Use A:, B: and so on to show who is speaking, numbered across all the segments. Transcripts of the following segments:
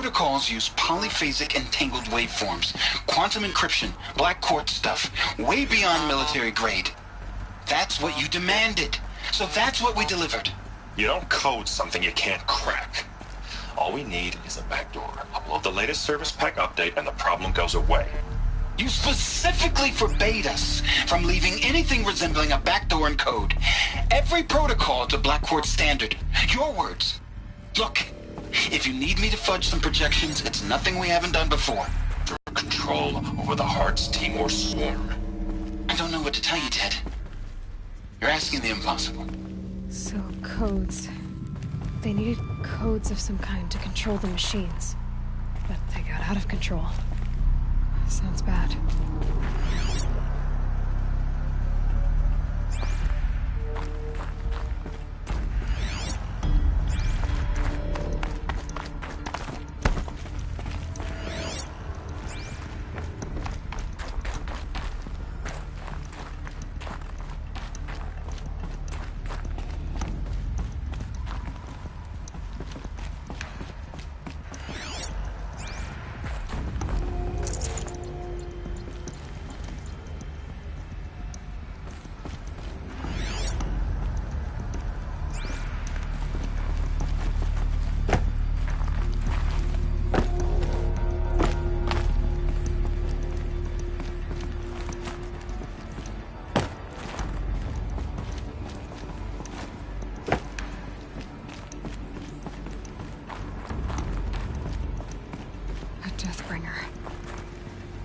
A: protocols use polyphasic entangled waveforms, quantum encryption, black quartz stuff, way beyond military grade. That's what you demanded. So that's what we delivered.
B: You don't code something you can't crack. All we need is a backdoor. Upload the latest service pack update and the problem goes away.
A: You specifically forbade us from leaving anything resembling a backdoor in code. Every protocol to Black Quartz standard. Your words. Look, if you need me to fudge some projections, it's nothing we haven't done before.
B: For control over the Hearts Timor swarm.
A: I don't know what to tell you, Ted. You're asking the impossible.
C: So, codes. They needed codes of some kind to control the machines. But they got out of control. Sounds bad.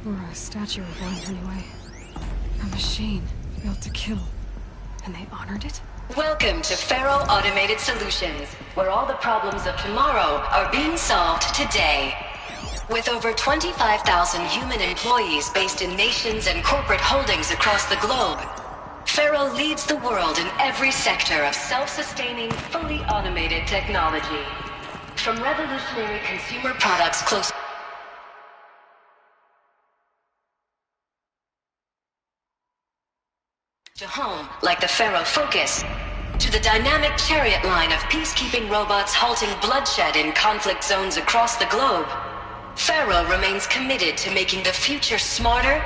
C: Or a statue of one, anyway. A machine built to kill. And they honored it?
D: Welcome to Faro Automated Solutions, where all the problems of tomorrow are being solved today. With over 25,000 human employees based in nations and corporate holdings across the globe, Faro leads the world in every sector of self-sustaining, fully automated technology. From revolutionary consumer products close to home, like the Faro Focus, to the dynamic Chariot line of peacekeeping robots halting bloodshed in conflict zones across the globe, Faro remains committed to making the future smarter,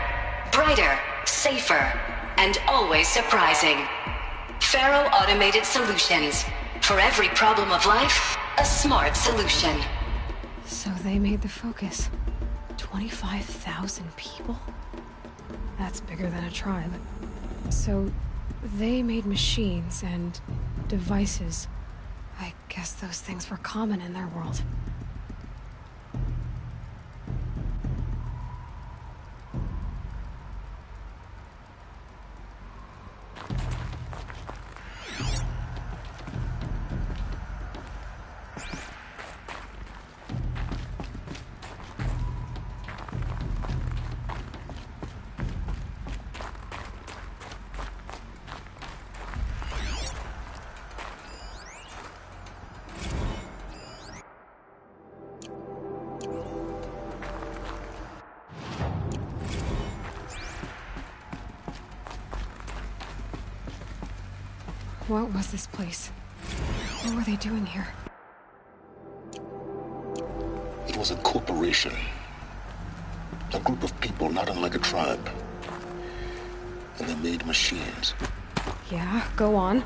D: brighter, safer, and always surprising. Faro Automated Solutions. For every problem of life, a smart solution.
C: So they made the Focus. 25,000 people? That's bigger than a tribe. So, they made machines and devices. I guess those things were common in their world. What was this place? What were they doing here?
E: It was a corporation. A group of people not unlike a tribe. And they made machines.
C: Yeah, go on.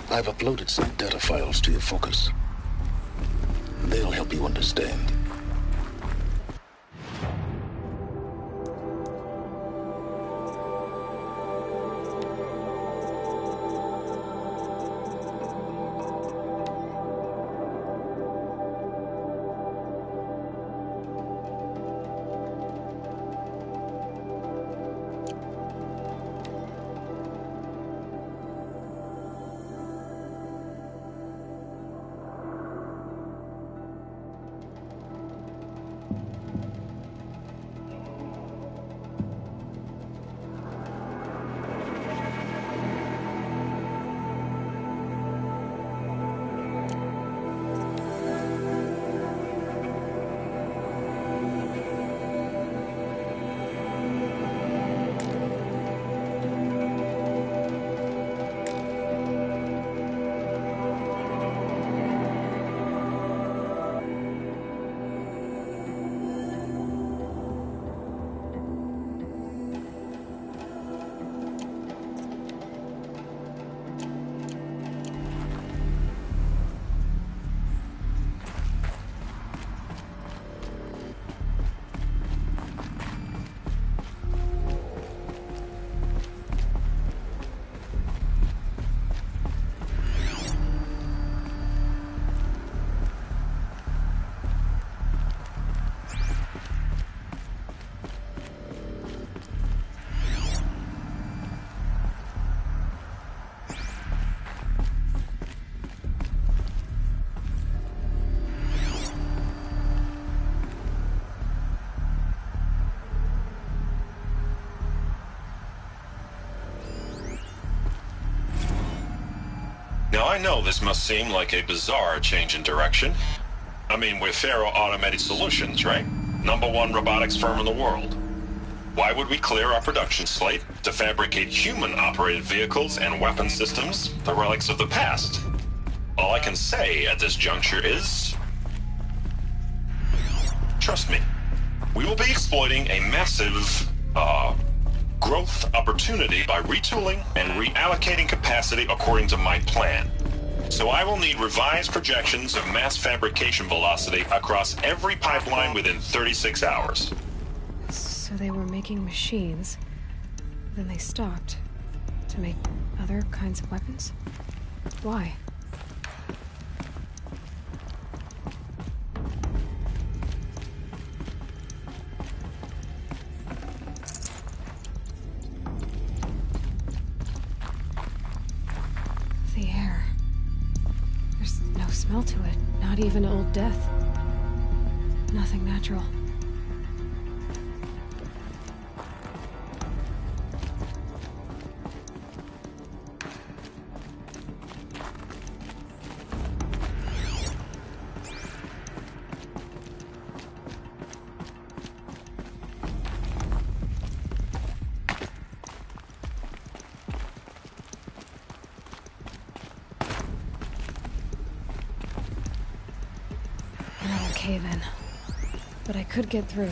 E: I've uploaded some data files to your Focus. They'll help you understand.
B: Now, I know this must seem like a bizarre change in direction. I mean, we're Faro Automated Solutions, right? #1 robotics firm in the world. Why would we clear our production slate to fabricate human-operated vehicles and weapon systems, the relics of the past? All I can say at this juncture is... trust me. We will be exploiting a massive, growth opportunity by retooling and reallocating capacity according to my plan. So I will need revised projections of mass fabrication velocity across every pipeline within 36 hours.
C: So they were making machines, then they stopped to make other kinds of weapons? Why? The air. There's no smell to it, not even Old Death. Nothing natural. Another cave-in. But I could get through.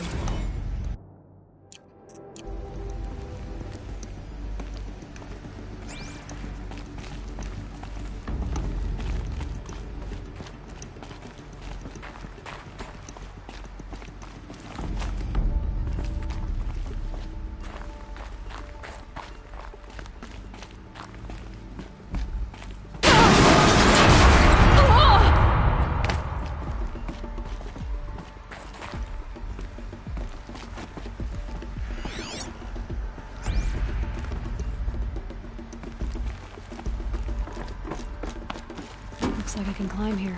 C: Looks like I can climb here.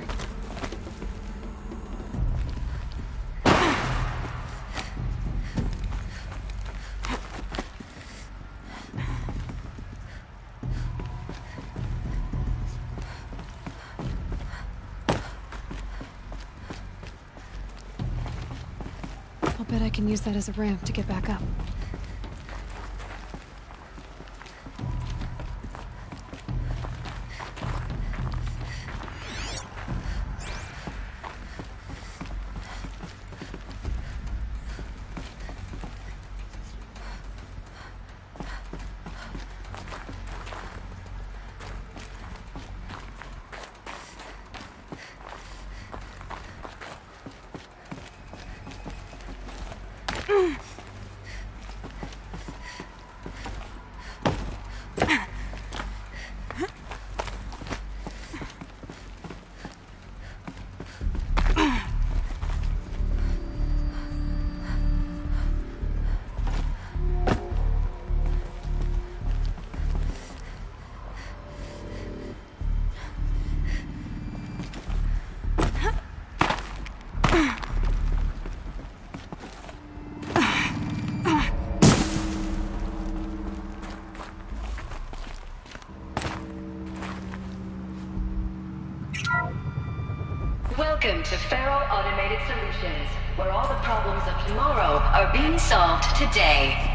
C: I'll bet I can use that as a ramp to get back up.
D: Welcome to Faro Automated Solutions, where all the problems of tomorrow are being solved today.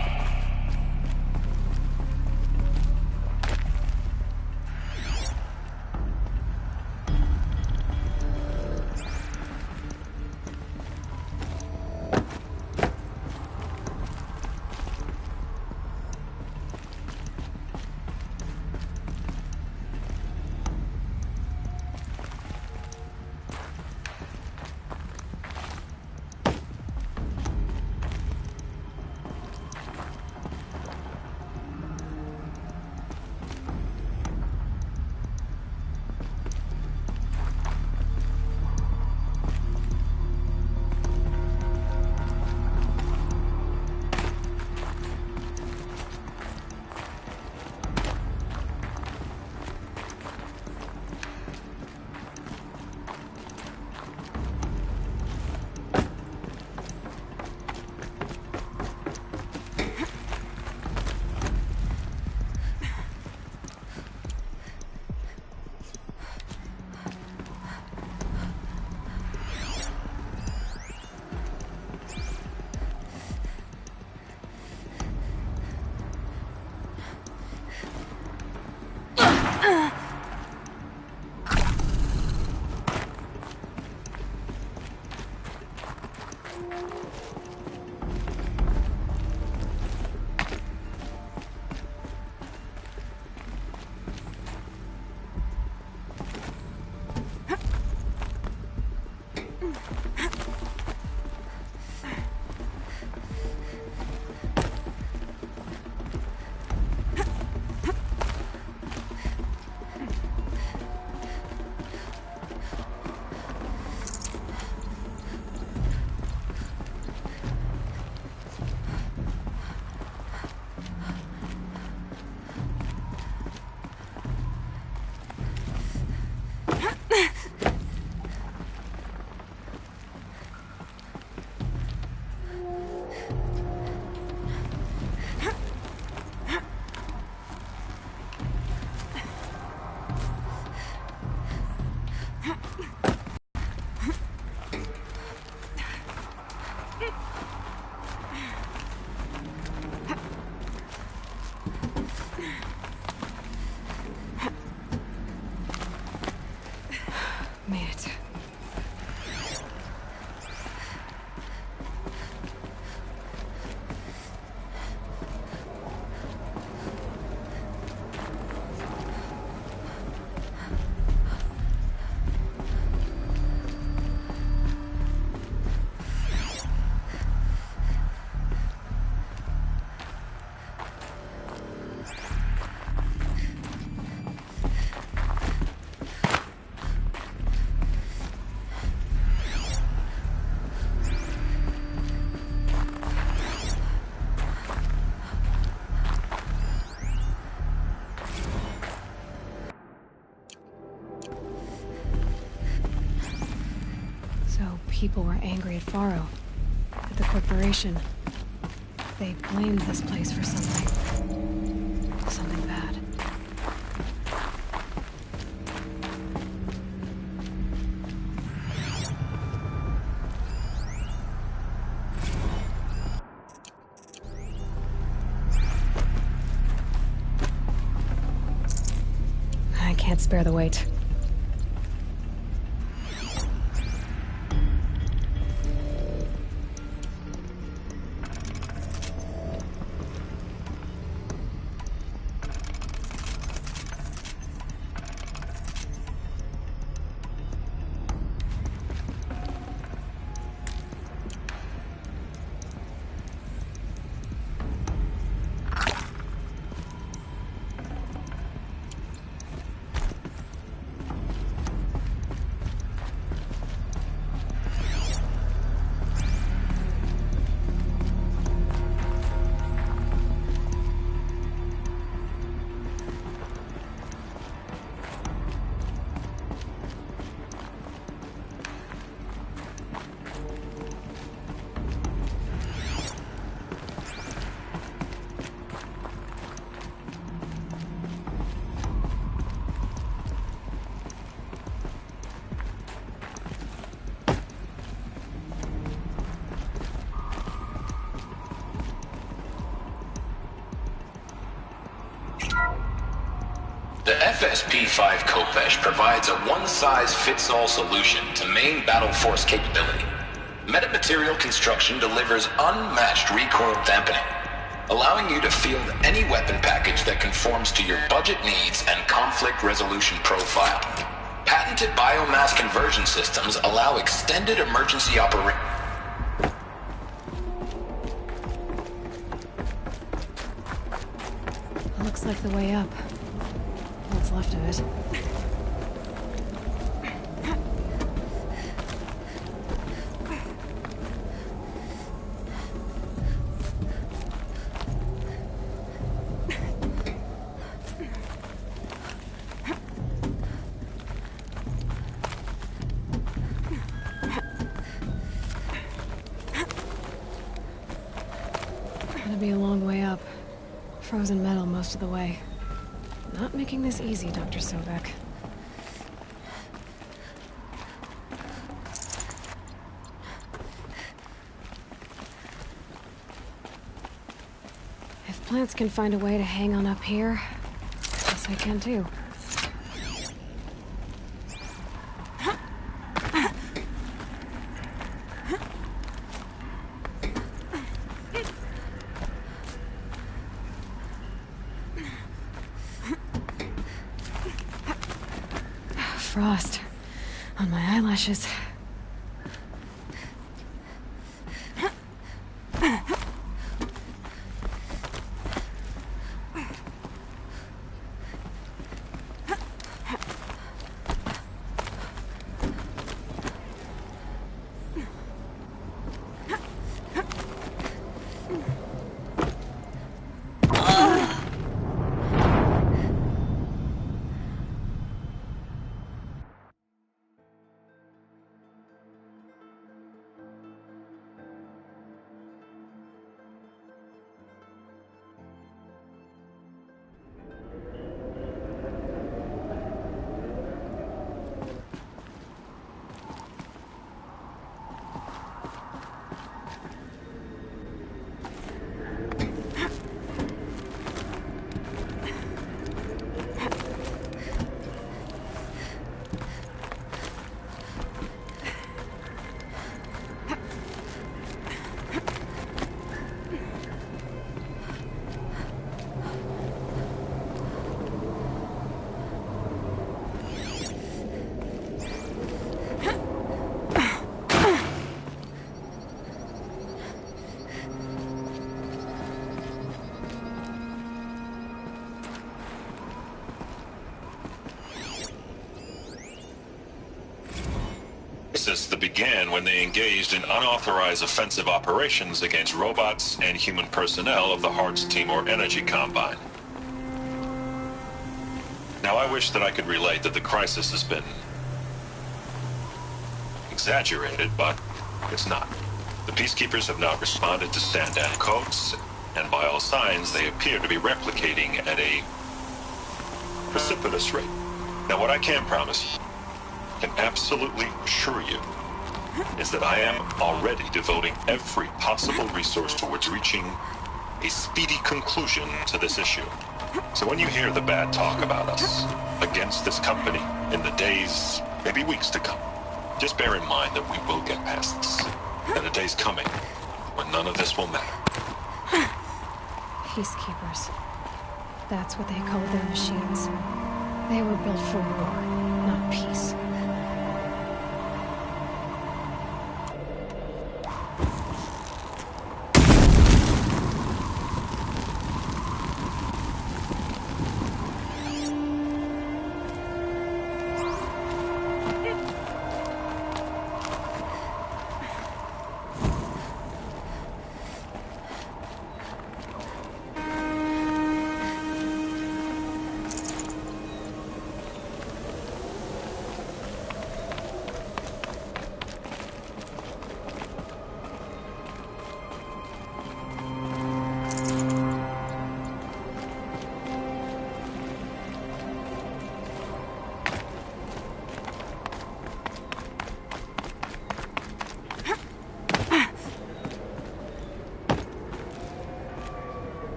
C: people were angry at Faro, at the corporation. They blamed this place for something. Something bad. I can't spare the weight.
A: The FSP-5 Khopesh provides a one-size-fits-all solution to main battle force capability. Metamaterial construction delivers unmatched recoil dampening, allowing you to field any weapon package that conforms to your budget needs and conflict resolution profile. Patented biomass conversion systems allow extended emergency operation.
C: Looks like the way up. What's left of it. Gonna be a long way up. Frozen metal most of the way. Not making this easy, Dr. Sobek. If plants can find a way to hang on up here, guess I can too. Frost on my eyelashes.
B: That began when they engaged in unauthorized offensive operations against robots and human personnel of the Hearts Timor Energy Combine. Now, I wish that I could relate that the crisis has been exaggerated, but It's not. The Peacekeepers have not responded to stand-down codes, and by all signs, they appear to be replicating at a precipitous rate. Now, what I can promise, can absolutely assure you, is that I am already devoting every possible resource towards reaching a speedy conclusion to this issue. So when you hear the bad talk about us against this company in the days, maybe weeks to come, just bear in mind that we will get past this. And a day's coming when none of this will matter.
C: Peacekeepers. That's what they call their machines. They were built for war, not peace.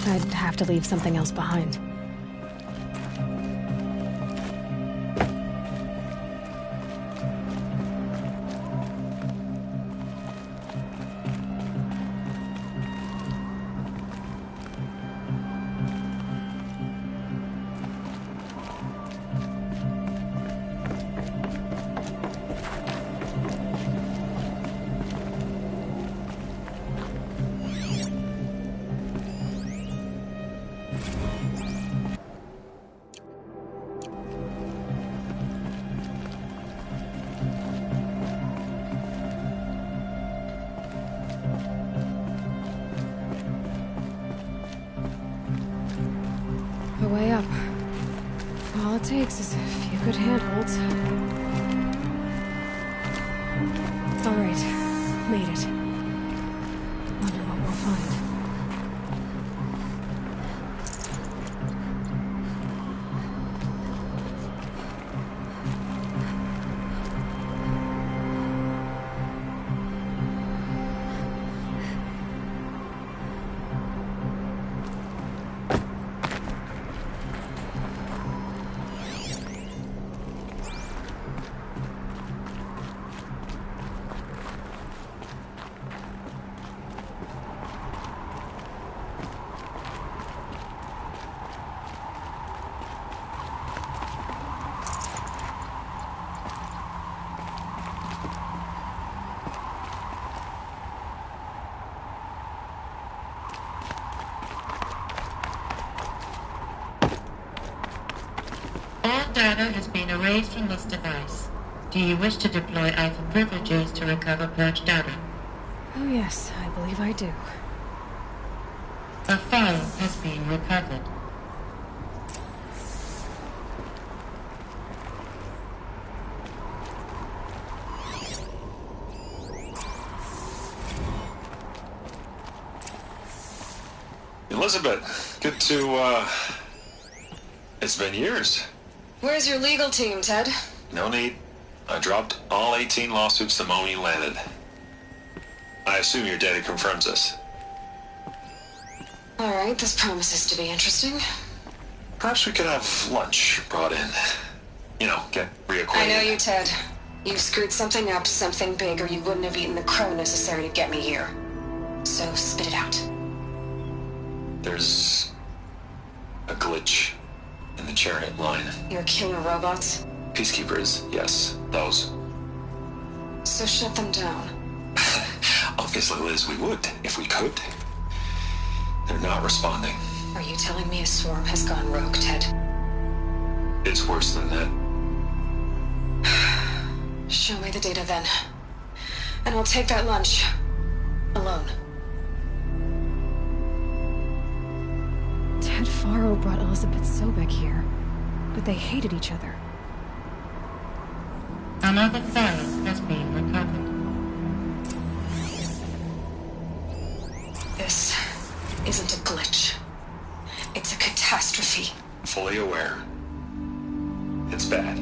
C: I'd have to leave something else behind. A way up. All it takes is a few good handholds. All right, made it. Wonder what we'll find.
F: data has been erased from this device. Do you wish to deploy Alpha privileges to recover purged data?
C: Oh yes, I believe I do.
F: A file has been recovered.
B: Elizabeth, good to, it's been years.
C: Where's your legal team, Ted?
B: No need. I dropped all 18 lawsuits the moment you landed. I assume your data confirms this.
C: Alright, this promises to be interesting.
B: Perhaps we could have lunch brought in. You know, get reacquainted.
C: I know you, Ted. You screwed something up, something big, or you wouldn't have eaten the crow necessary to get me here. So, spit it out.
B: There's a glitch in the chariot line.
C: Your killer robots?
B: Peacekeepers, yes, those.
C: So shut them down.
B: Obviously, Liz, we would, if we could. They're not responding.
C: Are you telling me a swarm has gone rogue, Ted?
B: It's worse than that.
C: Show me the data then. And I'll take that lunch. Alone. Ted Faro brought Elizabeth Sobek here, but they hated each other.
F: Another file has been recovered.
C: This isn't a glitch. It's a catastrophe.
B: Fully aware. It's bad.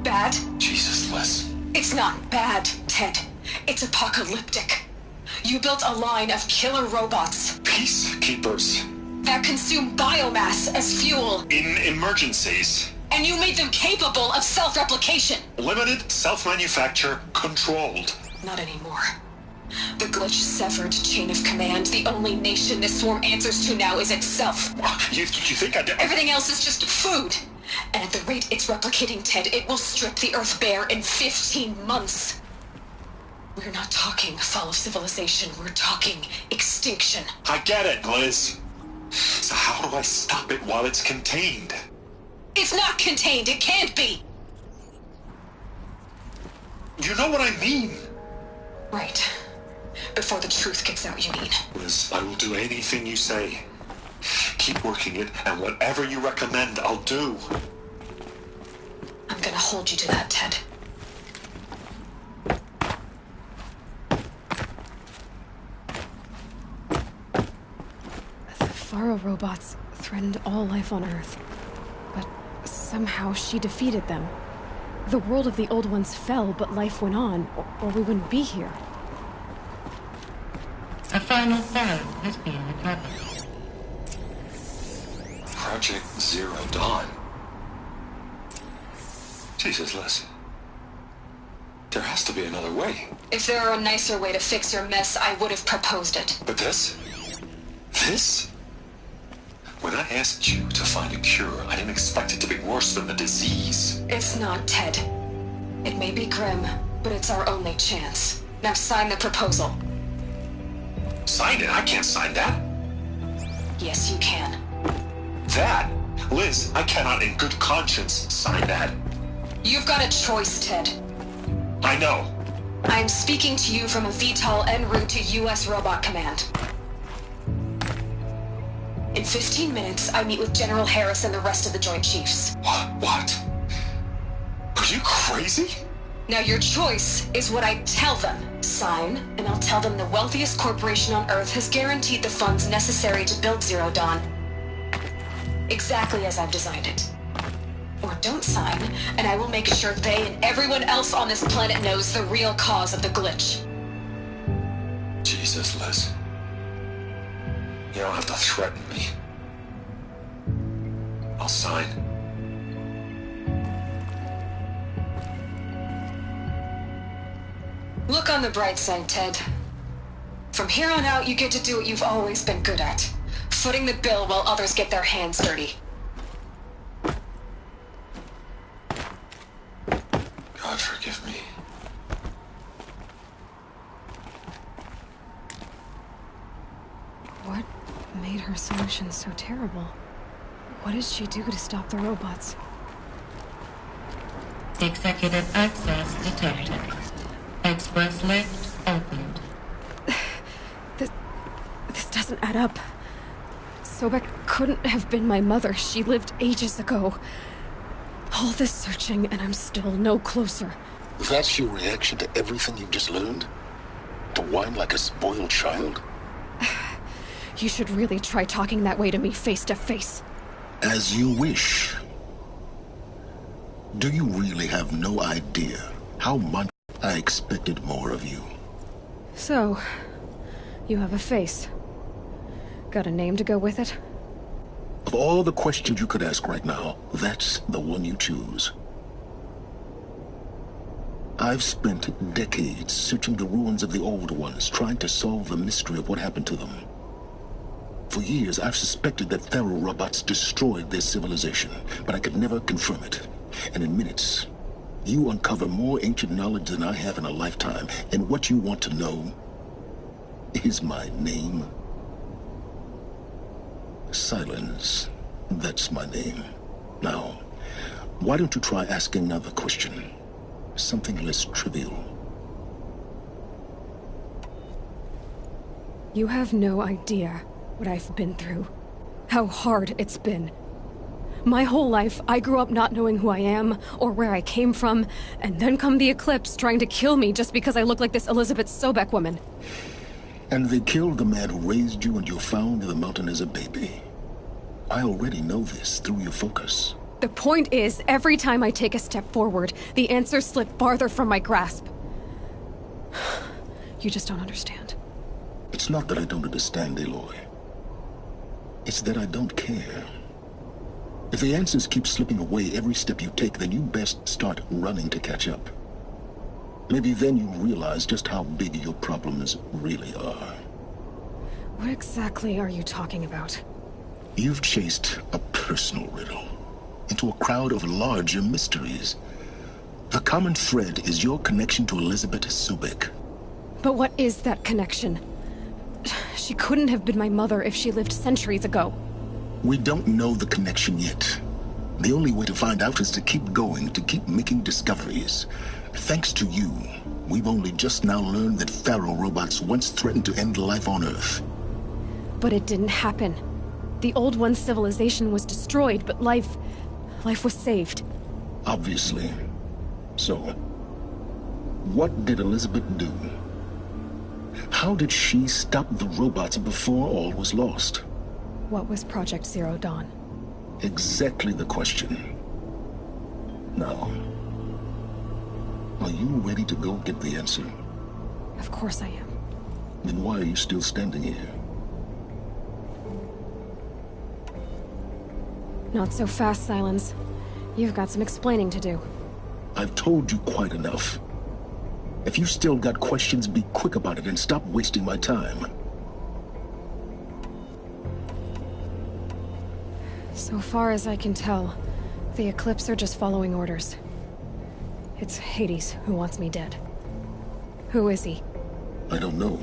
C: Bad?
B: Jesus, Liz.
C: It's not bad, Ted. It's apocalyptic. You built a line of killer robots
B: Peacekeepers.
C: that consume biomass as fuel,
B: In emergencies.
C: and you made them capable of self-replication.
B: Limited, self-manufacture, controlled.
C: Not anymore. The glitch severed chain of command. The only nation this swarm answers to now is itself.
B: You think I did?
C: Everything else is just food. And at the rate it's replicating, Ted, it will strip the Earth bare in 15 months. We're not talking fall of civilization. We're talking extinction.
B: I get it, Liz. So how do I stop it while it's contained?
C: It's not contained. It can't be.
B: You know what I mean.
C: Right. Before the truth gets out, you mean.
B: Liz, I will do anything you say. Keep working it, and whatever you recommend, I'll do.
C: I'm gonna hold you to that, Ted. The Faro robots threatened all life on Earth. But somehow she defeated them. The world of the old ones fell, but life went on, or we wouldn't be here.
F: A final file has been recovered.
B: Project Zero Dawn. Jesus, Liz. There has to be another way.
C: If there were a nicer way to fix your mess, I would have proposed it.
B: But this? This? When I asked you to find a cure, I didn't expect it to be worse than the disease.
C: It's not, Ted. It may be grim, but it's our only chance. Now sign the proposal.
B: Sign it? I can't sign that.
C: Yes, you can.
B: That? Liz, I cannot in good conscience sign that.
C: You've got a choice, Ted.
B: I know.
C: I'm speaking to you from a VTOL en route to U.S. Robot Command. In 15 minutes, I meet with General Harris and the rest of the Joint Chiefs.
B: What? Are you crazy?
C: Now your choice is what I tell them. Sign, and I'll tell them the wealthiest corporation on Earth has guaranteed the funds necessary to build Zero Dawn. Exactly as I've designed it. Or don't sign, and I will make sure they and everyone else on this planet knows the real cause of the glitch.
B: Jesus, Liz. You don't have to threaten me. I'll sign.
C: Look on the bright side, Ted. From here on out, you get to do what you've always been good at. Footing the bill while others get their hands dirty.
B: God forgive me.
C: What made her solution so terrible? What did she do to stop the robots?
F: Executive access detected. Express lift opened.
C: This doesn't add up. Sobek couldn't have been my mother. She lived ages ago. All this searching, and I'm still no closer.
E: That's your reaction to everything you've just learned? To whine like a spoiled child?
C: You should really try talking that way to me face to face.
E: As you wish. Do you really have no idea how much I expected more of you?
C: So, you have a face. Got a name to go with it?
E: Of all the questions you could ask right now, that's the one you choose. I've spent decades searching the ruins of the old ones, trying to solve the mystery of what happened to them. For years, I've suspected that Faro robots destroyed their civilization, but I could never confirm it. And in minutes, you uncover more ancient knowledge than I have in a lifetime, and what you want to know is my name. Silence. That's my name. Now, why don't you try asking another question? Something less trivial.
C: You have no idea what I've been through. How hard it's been. My whole life, I grew up not knowing who I am, or where I came from, and then come the Eclipse trying to kill me just because I look like this Elizabeth Sobek woman.
E: And they killed the man who raised you and you found in the mountain as a baby. I already know this through your focus.
C: The point is, every time I take a step forward, the answers slip farther from my grasp. You just don't understand.
E: It's not that I don't understand, Aloy. It's that I don't care. If the answers keep slipping away every step you take, then you best start running to catch up. Maybe then you realize just how big your problems really are.
C: What exactly are you talking about?
E: You've chased a personal riddle into a crowd of larger mysteries. The common thread is your connection to Elizabeth Sobek.
C: But what is that connection? She couldn't have been my mother if she lived centuries ago.
E: We don't know the connection yet. The only way to find out is to keep going, to keep making discoveries. Thanks to you, we've only just now learned that Faro robots once threatened to end life on Earth.
C: But it didn't happen. The Old One's civilization was destroyed, but life was saved.
E: Obviously. So, what did Elizabeth do? How did she stop the robots before all was lost?
C: What was Project Zero Dawn?
E: Exactly the question. Now, are you ready to go get the answer?
C: Of course I am.
E: Then why are you still standing here?
C: Not so fast, Silence. You've got some explaining to do.
E: I've told you quite enough. If you still got questions, be quick about it and stop wasting my time.
C: So far as I can tell, the Eclipse are just following orders. It's Hades who wants me dead. Who is he?
E: I don't know.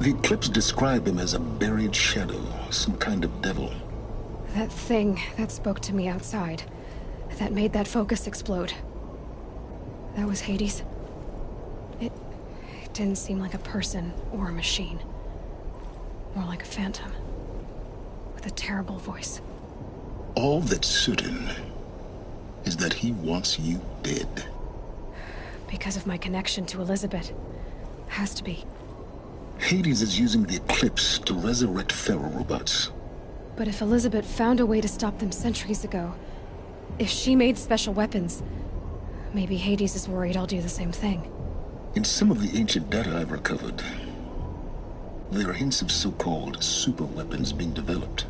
E: The Eclipse describe him as a buried shadow, some kind of devil.
C: That thing that spoke to me outside, that made that focus explode. That was Hades. It didn't seem like a person or a machine. More like a phantom. With a terrible voice.
E: All that's certain is that he wants you dead.
C: Because of my connection to Elizabeth. Has to be.
E: Hades is using the Eclipse to resurrect Faro robots.
C: But if Elizabeth found a way to stop them centuries ago, if she made special weapons, maybe Hades is worried I'll do the same thing.
E: In some of the ancient data I've recovered, there are hints of so-called super weapons being developed.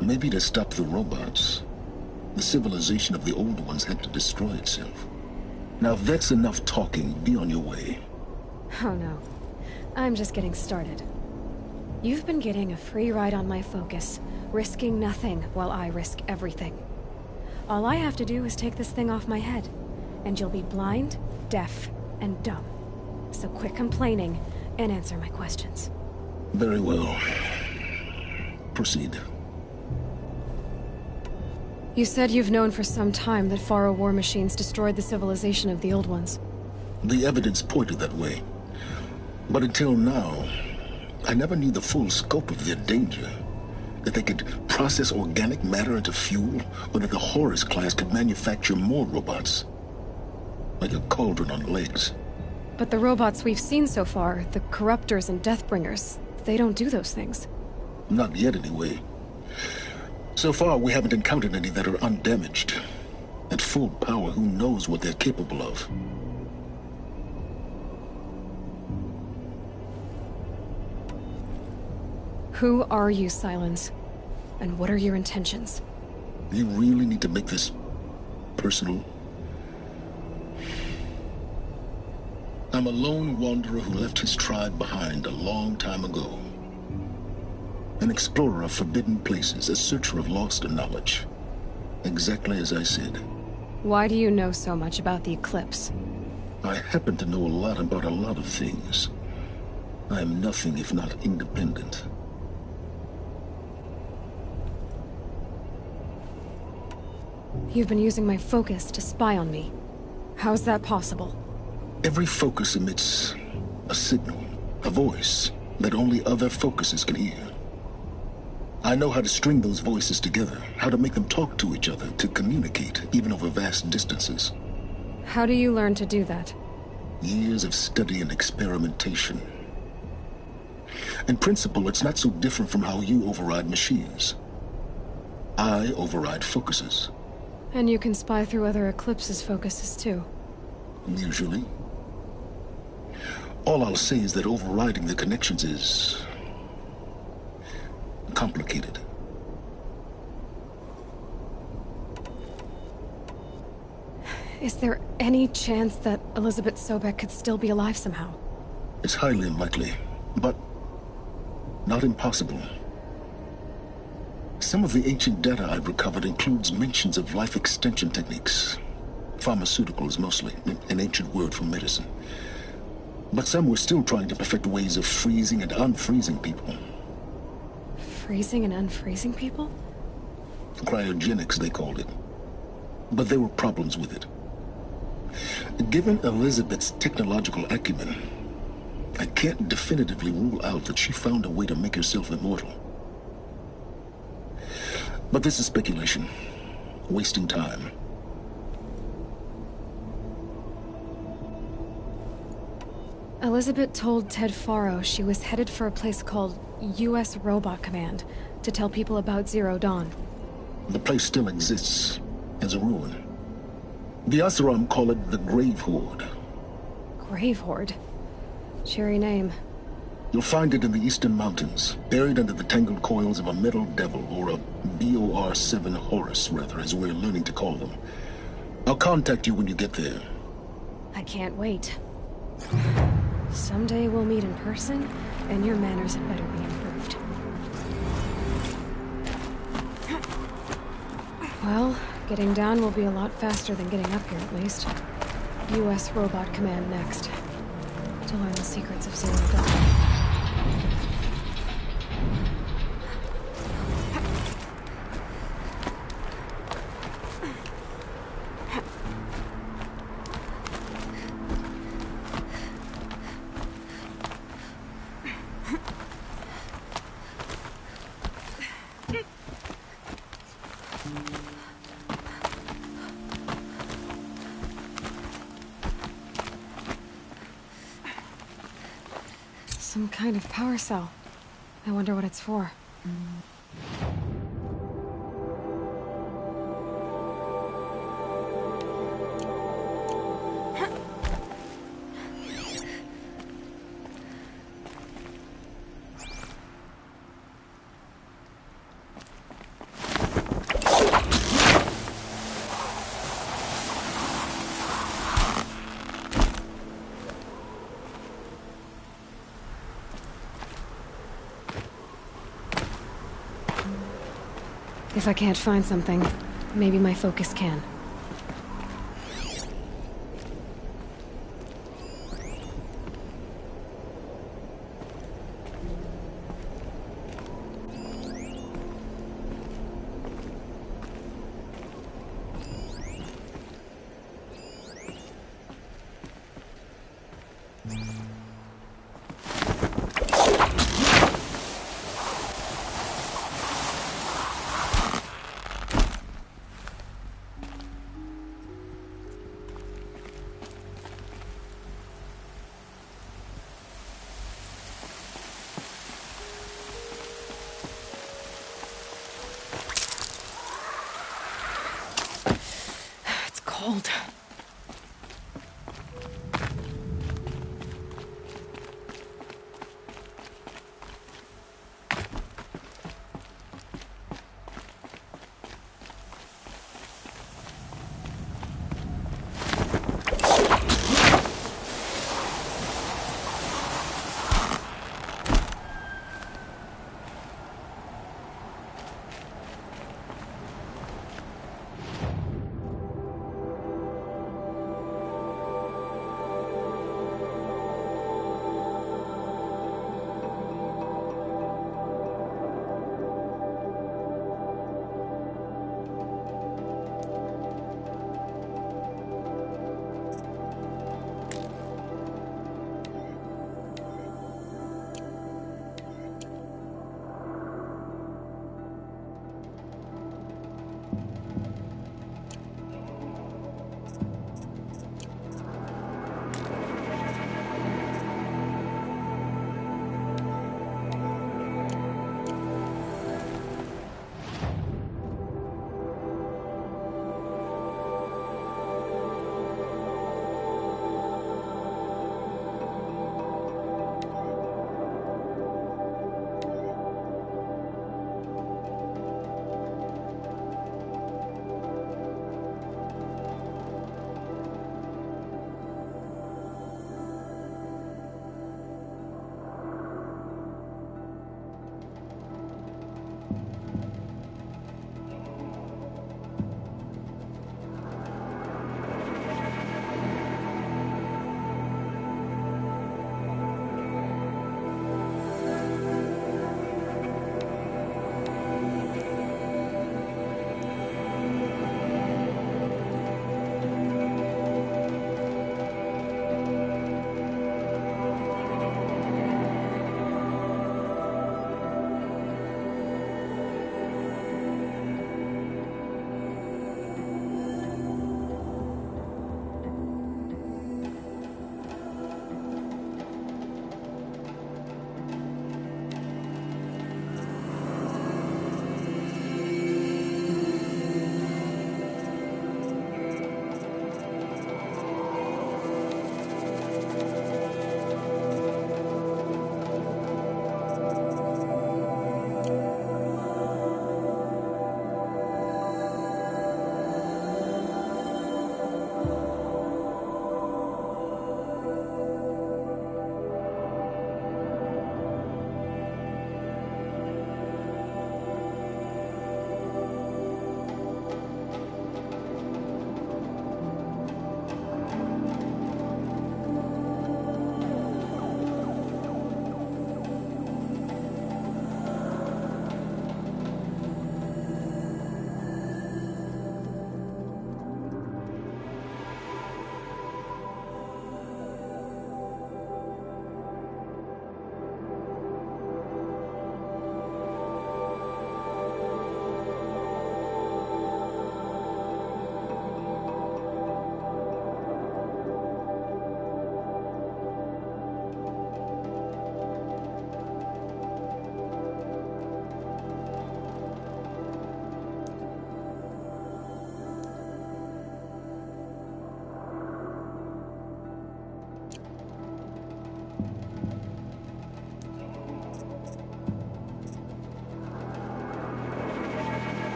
E: Maybe to stop the robots, the civilization of the old ones had to destroy itself. Now if that's enough talking, be on your way.
C: Oh no. I'm just getting started. You've been getting a free ride on my focus, risking nothing while I risk everything. All I have to do is take this thing off my head, and you'll be blind, deaf, and dumb. So quit complaining and answer my questions.
E: Very well. Proceed.
C: You said you've known for some time that Faro war machines destroyed the civilization of the Old Ones.
E: The evidence pointed that way. But until now, I never knew the full scope of their danger. That they could process organic matter into fuel, or that the Horus class could manufacture more robots. Like a cauldron on legs.
C: But the robots we've seen so far, the Corruptors and Deathbringers, they don't do those things.
E: Not yet, anyway. So far, we haven't encountered any that are undamaged. At full power, who knows what they're capable of?
C: Who are you, Sylens? And what are your intentions?
E: You really need to make this personal? I'm a lone wanderer who left his tribe behind a long time ago. An explorer of forbidden places, a searcher of lost knowledge. Exactly as I said.
C: Why do you know so much about the Eclipse?
E: I happen to know a lot about a lot of things. I am nothing if not independent.
C: You've been using my focus to spy on me. How's that possible?
E: Every focus emits a signal, a voice, that only other focuses can hear. I know how to string those voices together, how to make them talk to each other, to communicate, even over vast distances.
C: How do you learn to do that?
E: Years of study and experimentation. In principle, it's not so different from how you override machines. I override focuses.
C: And you can spy through other Eclipse's focuses too.
E: Usually. All I'll say is that overriding the connections is complicated.
C: Is there any chance that Elizabeth Sobek could still be alive somehow?
E: It's highly unlikely, but not impossible. Some of the ancient data I've recovered includes mentions of life extension techniques. Pharmaceuticals, mostly, an ancient word for medicine. But some were still trying to perfect ways of freezing and unfreezing people.
C: Freezing and unfreezing people?
E: Cryogenics, they called it. But there were problems with it. Given Elizabeth's technological acumen, I can't definitively rule out that she found a way to make herself immortal. But this is speculation. Wasting time.
C: Elizabeth told Ted Faro she was headed for a place called U.S. Robot Command to tell people about Zero Dawn.
E: The place still exists, as a ruin. The Oseram call it the Grave Horde.
C: Grave Horde? Cheery name.
E: You'll find it in the Eastern Mountains, buried under the tangled coils of a Metal Devil, or a BOR-7 Horus, rather, as we're learning to call them. I'll contact you when you get there.
C: I can't wait. Someday we'll meet in person, and your manners had better be improved. Well, getting down will be a lot faster than getting up here, at least. U.S. Robot Command next. To learn the secrets of Zero Dawn. Some kind of power cell. I wonder what it's for. If I can't find something, maybe my focus can. cold.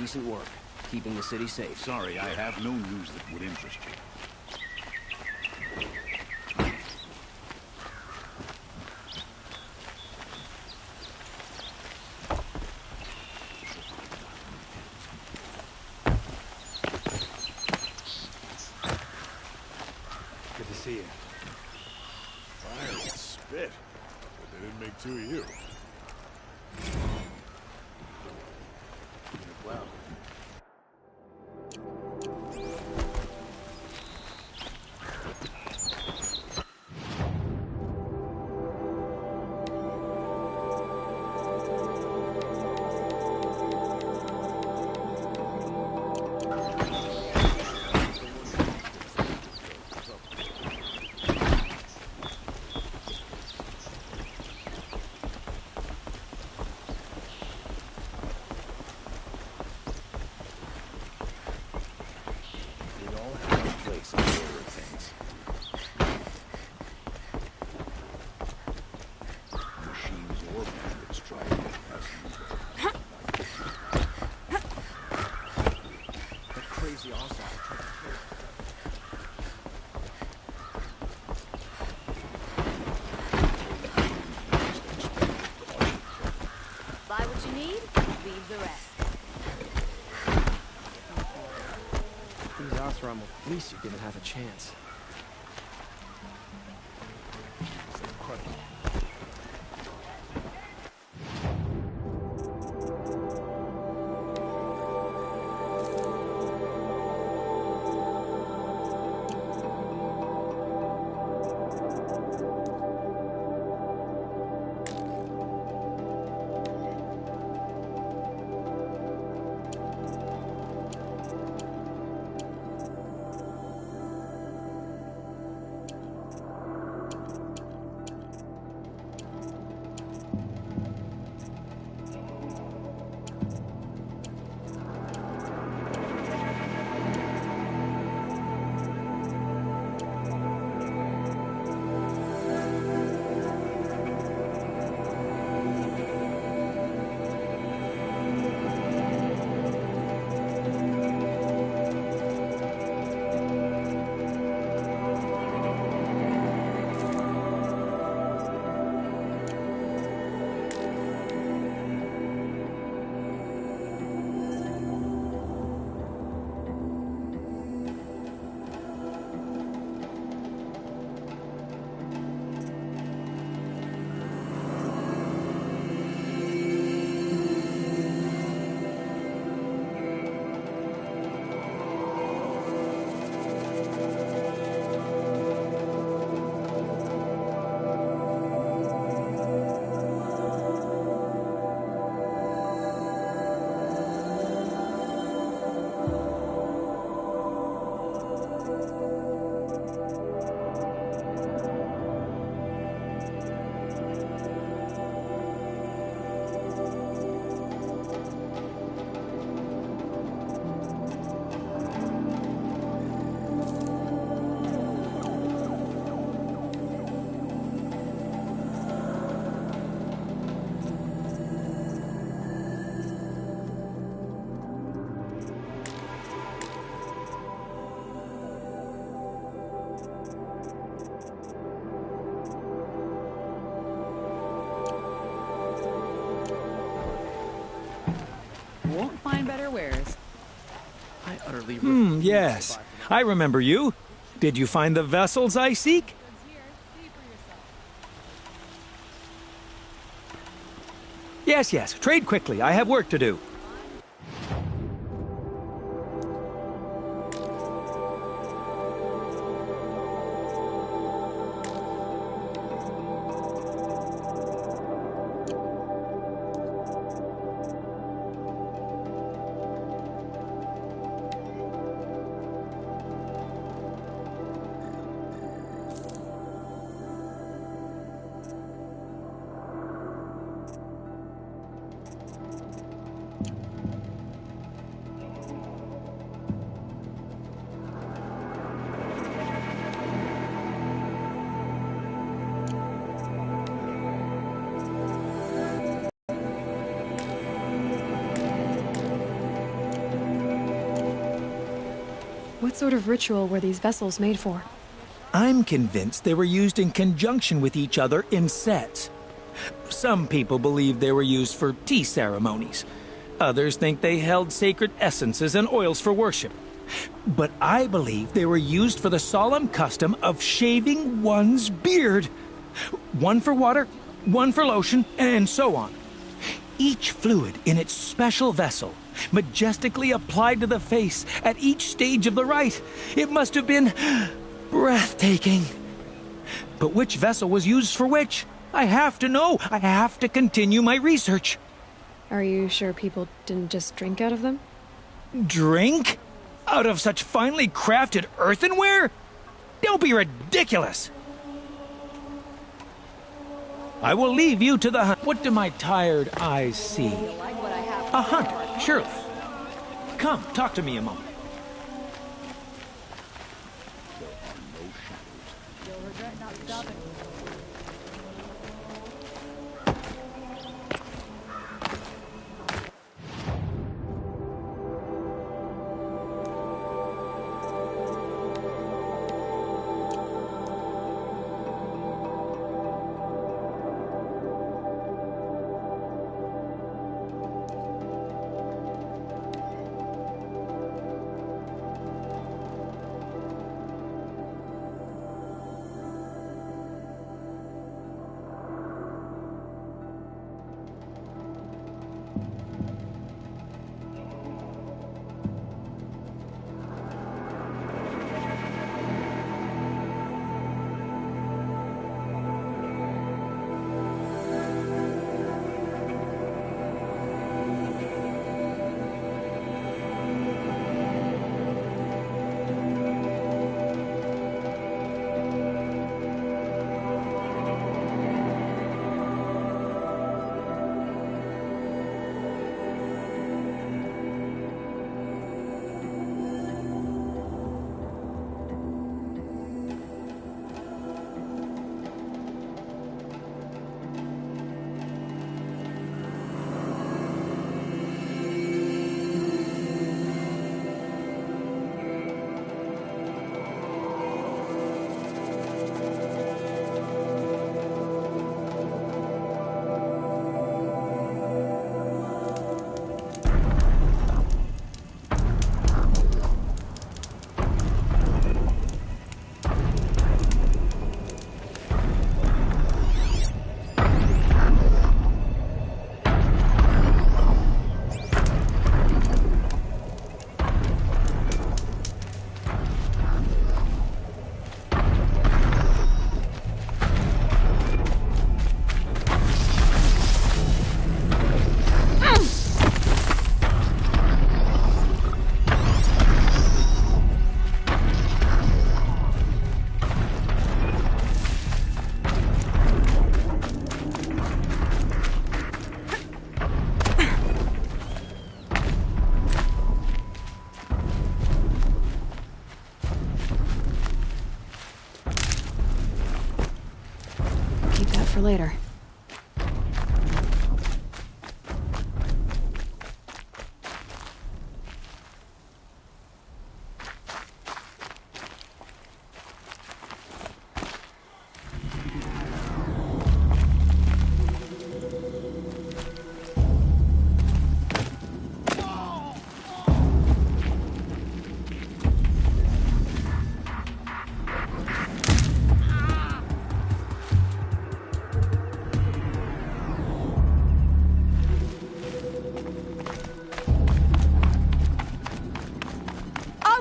G: decent work, keeping the city safe.
H: Sorry, I have no news that would interest you.
I: Good to see you.
H: Fire and spit. But they didn't make two of you.
G: Well.
J: Buy what you need, leave the rest.
G: These Othram will fleece you given half a chance. It's incredible.
K: Won't find better wares.
G: I utterly
L: yes. I remember you. Did you find the vessels I seek? Yes, yes. Trade quickly. I have work to do.
C: What sort of ritual were these vessels made for?
L: I'm convinced they were used in conjunction with each other in sets. Some people believe they were used for tea ceremonies. Others think they held sacred essences and oils for worship. But I believe they were used for the solemn custom of shaving one's beard. One for water, one for lotion, and so on. Each fluid in its special vessel, majestically applied to the face at each stage of the rite. It must have been breathtaking. But which vessel was used for which? I have to know. I have to continue my research.
C: Are you sure people didn't just drink out of them?
L: Drink? Out of such finely crafted earthenware? Don't be ridiculous! I will leave you to the hunt. What do my tired eyes see? A hunter, surely. Come, talk to me a moment.
J: You'll regret not stopping.
C: For later.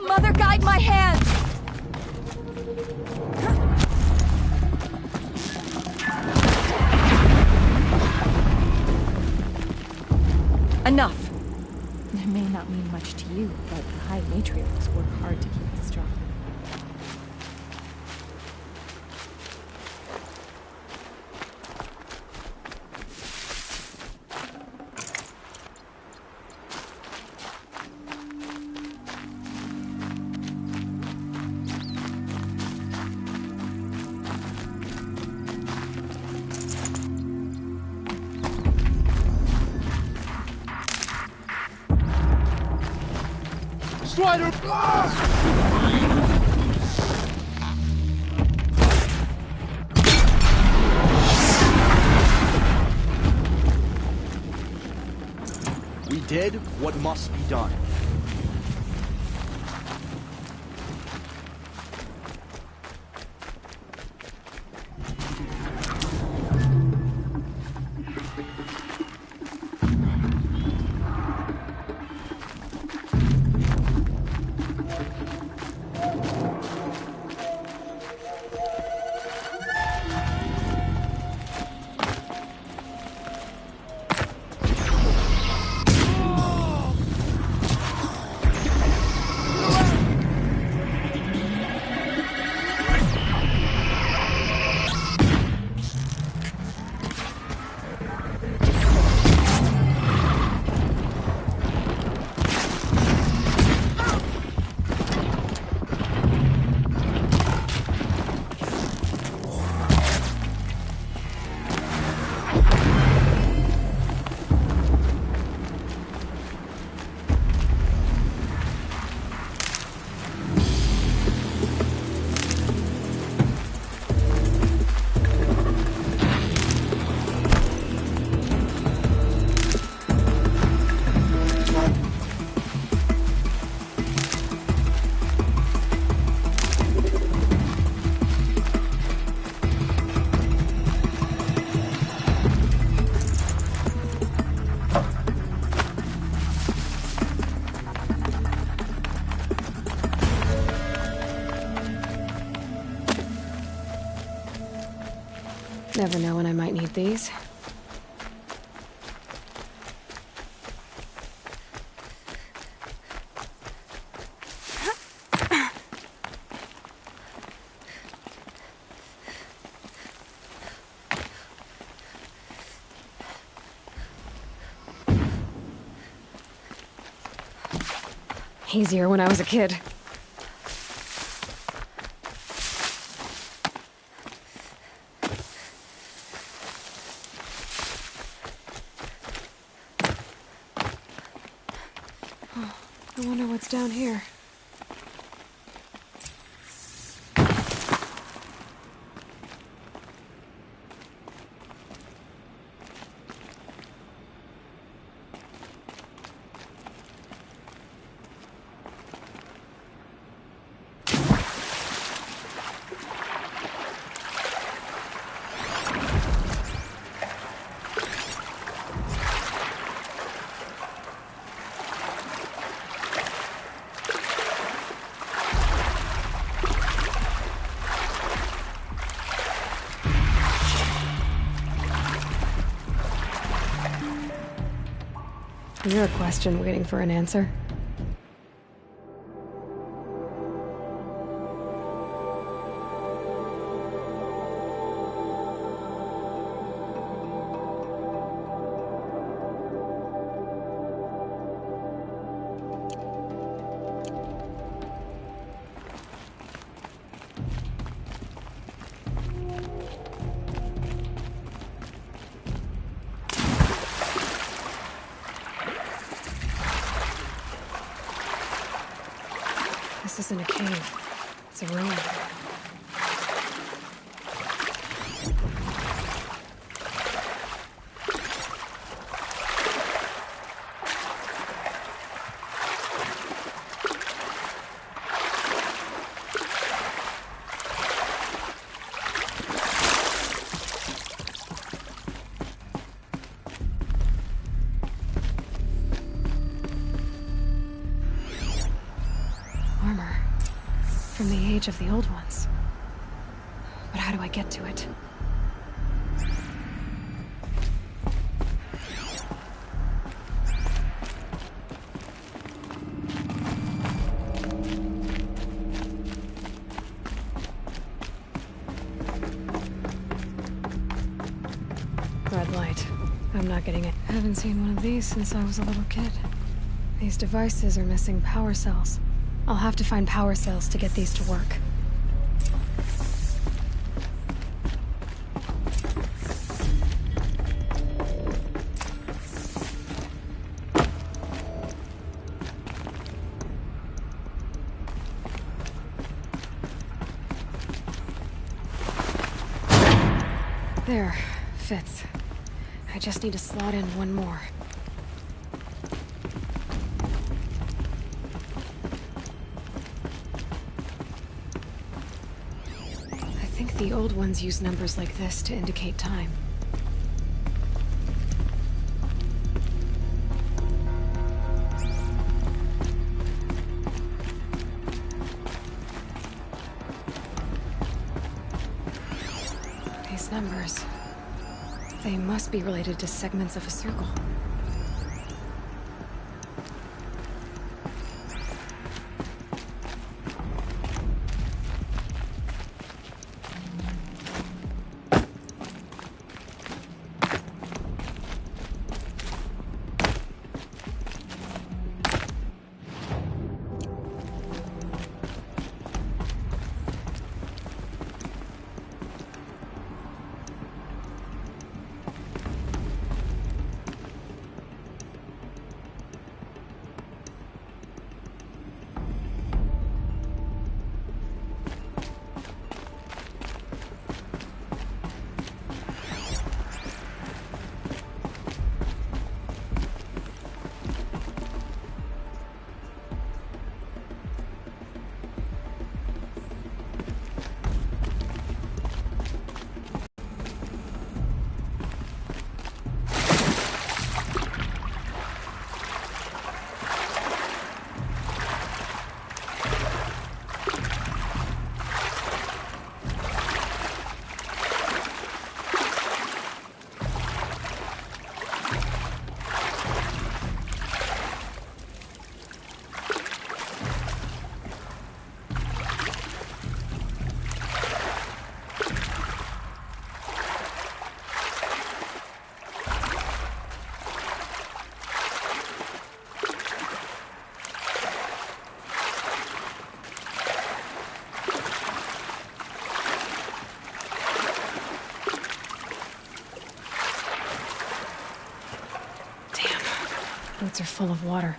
J: Mother, guide my hand! Enough! It may not mean much to you, but the High Matriarchs work hard to keep us strong.
H: Strider!
G: We did what must be done.
C: Never know when I might need these. Easier when I was a kid. I wonder what's down here. Is there a question waiting for an answer? This isn't a cave. It's a room. From the age of the old ones. But how do I get to it? Red light. I'm not getting it. I haven't seen one of these since I was a little kid. These devices are missing power cells. I'll have to find power cells to get these to work. There. Fits. I just need to slot in one more. I think the old ones use numbers like this to indicate time. These numbers... they must be related to segments of a circle. Boots are full of water.